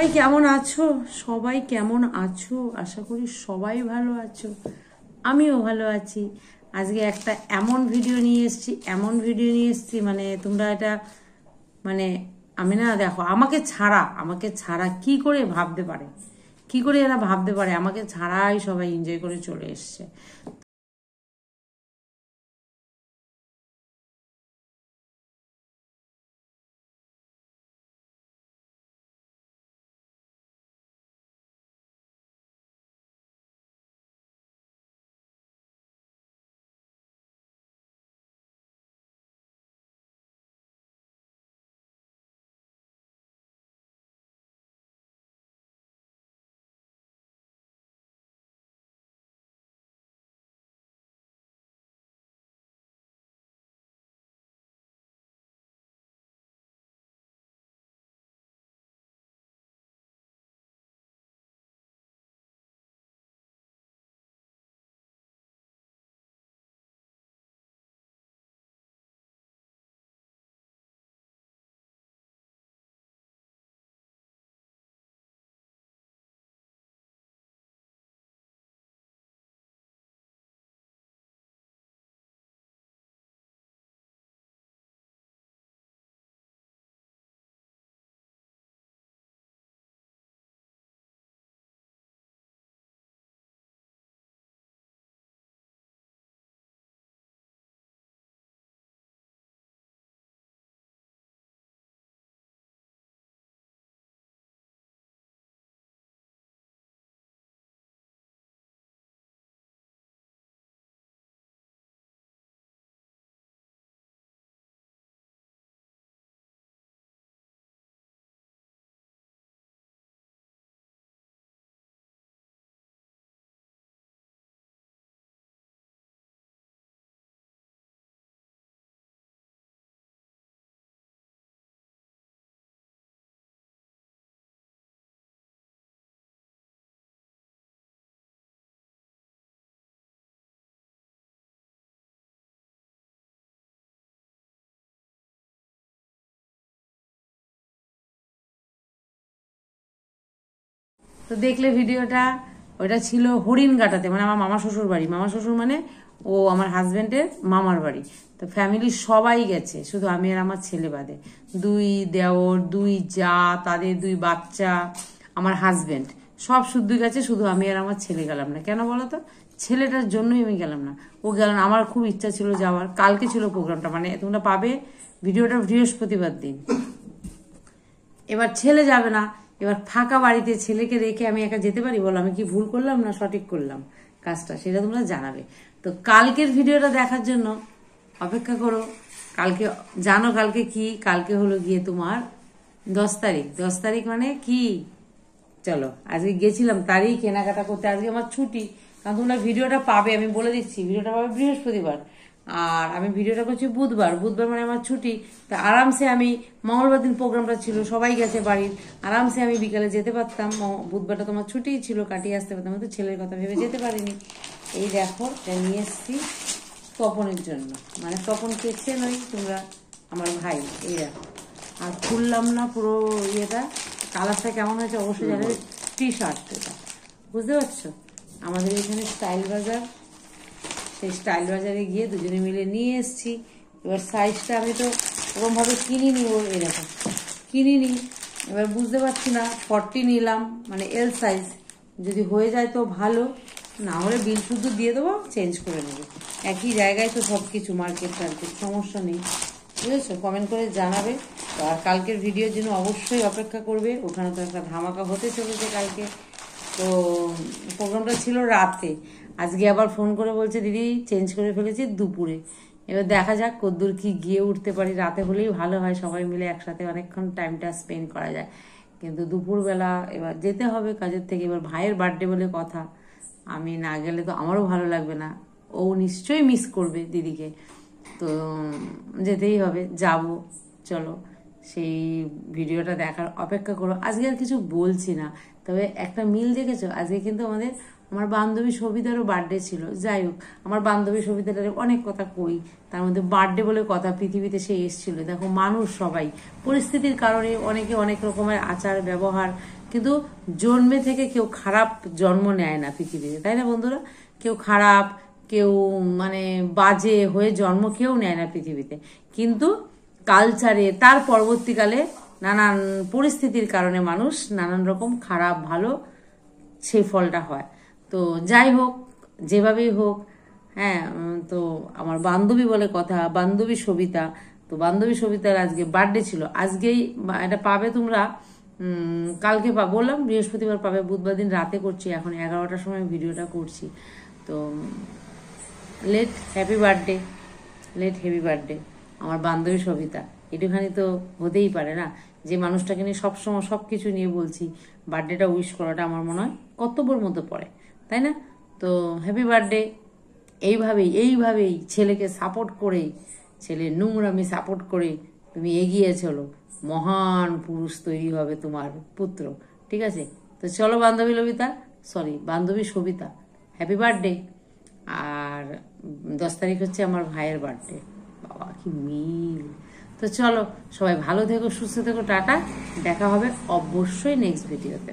সবাই কেমন আছো? সবাই কেমন আছো? আশা করি সবাই ভালো আছো। আমিও ভালো আছি। আজকে একটা এমন ভিডিও নিয়ে এসেছি মানে তোমরা এটা মানে আমি না, দেখো, আমাকে ছাড়া কি করে ভাবতে পারে, কি করে এরা ভাবতে পারে আমাকে ছাড়াই সবাই এনজয় করে চলে এসছে। তো দেখলে ভিডিওটা, ওটা ছিল হরিণঘাটাতে, মানে আমার মামা শ্বশুর বাড়ি। মামা শ্বশুর মানে ও আমার হাজবেন্ডের মামার বাড়ি। তো ফ্যামিলির সবাই গেছে, শুধু আমি আর আমার ছেলে বাদে। দুই দেওর, দুই যা, তাদের দুই বাচ্চা, আমার হাজবেন্ড, সব শুদ্ধ গেছে, শুধু আমি আর আমার ছেলে গেলাম না। কেন বলো তো? ছেলেটার জন্যই আমি গেলাম না। ও গেল না, আমার খুব ইচ্ছা ছিল যাওয়ার। কালকে ছিল প্রোগ্রামটা, মানে তোমরা পাবে ভিডিওটা বৃহস্পতিবার দিন। এবার ছেলে যাবে না, এবার ফাঁকা বাড়িতে ছেলেকে রেখে আমি একা যেতে পারি? বলো, আমি কি ভুল করলাম না সঠিক করলাম কাজটা, সেটা তোমরা জানাবে। তো কালকের ভিডিওটা দেখার জন্য অপেক্ষা করো। কালকে জানো কালকে কি? কালকে হলো গিয়ে তোমার 10 তারিখ। 10 তারিখ মানে কি? চলো, আজকে গেছিলাম তারই কেনাকাটা করতে। আজকে আমার ছুটি, কারণ তোমরা ভিডিওটা পাবে, আমি বলে দিচ্ছি, ভিডিওটা পাবে বৃহস্পতিবার। আর আমি ভিডিওটা করছি বুধবার। বুধবার মানে আমার ছুটি। তা আরামসে আমি, মঙ্গলবার দিন প্রোগ্রামটা ছিল, সবাই গেছে বাড়ির, আরামসে আমি বিকালে যেতে পারতাম। বুধবারটা তোমার ছুটিই ছিল, কাটিয়ে আসতে পারতাম, তো ছেলের কথা ভেবে যেতে পারিনি। এই দেখো, এটা নিয়ে এসছি তপনের জন্য, মানে তপন কেছে নই তোমরা, আমার ভাই। এই দেখো, আর খুললাম না পুরো ইয়েটা। কালারটা কেমন হয়েছে অবশ্যই জানে। টি শার্ট, এটা বুঝতে পারছো? আমাদের এখানে স্টাইল বাজার, সেই স্টাইল বাজারে গিয়ে দুজনে মিলে নিয়ে এসছি। এবার সাইজটা আমি তো ওরকমভাবে কিনিনি, ও এরকম কিনিনি। এবার বুঝতে পারছি না, 40 নিলাম, মানে এল সাইজ। যদি হয়ে যায় তো ভালো, না হলে বিল শুধু দিয়ে দেবো, চেঞ্জ করে নেবো। একই জায়গায় তো সব কিছু, মার্কেট টার্কেট, সমস্যা নেই। বুঝেছো? কমেন্ট করে জানাবে। তো আর কালকের ভিডিওর জন্য অবশ্যই অপেক্ষা করবে, ওখানে তো একটা ধামাকা হতে চলেছে কালকে। তো প্রোগ্রামটা ছিল রাতে, আজকে আবার ফোন করে বলছে দিদি চেঞ্জ করে ফেলেছি দুপুরে। এবার দেখা যাক কদ্দূর কি গিয়ে উঠতে পারি। রাতে হলেই ভালো হয়, সবাই মিলে একসাথে অনেকক্ষণ টাইমটা স্পেন্ড করা যায়। কিন্তু দুপুরবেলা এবার যেতে হবে কাজের থেকে। এবার ভাইয়ের বার্থডে বলে কথা, আমি না গেলে তো আমারও ভালো লাগবে না। ও নিশ্চয়ই মিস করবে দিদিকে। তো যেতেই হবে, যাব। চলো, সেই ভিডিওটা দেখার অপেক্ষা করো। আজকে আর কিছু বলছি না, তবে একটা মিল দেখেছো, আজকে কিন্তু আমার বান্ধবী সবিতারও বার্থডে ছিল। যাই হোক, আমার বান্ধবী সবিতাটার অনেক কথা কই, তার মধ্যে বার্থডে বলে কথা, পৃথিবীতে সে এসেছিল। দেখো, মানুষ সবাই পরিস্থিতির কারণে অনেকে অনেক রকমের আচার ব্যবহার কিন্তু জন্মে থেকে কেউ খারাপ জন্ম নেয় না পৃথিবীতে, তাই না বন্ধুরা? কেউ খারাপ, কেউ মানে বাজে হয়ে জন্ম কেউ নেয় না পৃথিবীতে, কিন্তু কালচারে তার পরবর্তীকালে নানান পরিস্থিতির কারণে মানুষ নানান রকম খারাপ ভালো সেই ফলটা হয়। তো যাই হোক, যেভাবেই হোক, হ্যাঁ, তো আমার বান্ধবী বলে কথা, বান্ধবী সবিতা, তো বান্ধবী সবিতার আজকে বার্থডে ছিল। আজকেই এটা পাবে তোমরা, কালকে বললাম বৃহস্পতিবার পাবে, বুধবার দিন রাতে করছি, এখন 11টার সময় ভিডিওটা করছি। তো late happy birthday, late happy birthday আমার বান্ধবী সবিতা। একটুখানি তো হতেই পারে না, যে মানুষটাকে নিয়ে সবসময় সব কিছু নিয়ে বলছি, বার্থডেটা উইশ করাটা আমার মনে হয় কর্তব্যের মতো পড়ে, তাই না? তো হ্যাপি বার্থডে। এইভাবেই ছেলেকে সাপোর্ট করে, ছেলের নোংরামি সাপোর্ট করে তুমি এগিয়ে চলো, মহান পুরুষ তৈরি হবে তোমার পুত্র, ঠিক আছে? তো চলো বান্ধবী সবিতা, হ্যাপি বার্থডে। আর 10 তারিখ হচ্ছে আমার ভাইয়ের বার্থডে। বাবা কি মিল! তো চলো, সবাই ভালো থেকো, সুস্থ থেকো, টাটা। দেখা হবে অবশ্যই নেক্সট ভিডিওতে।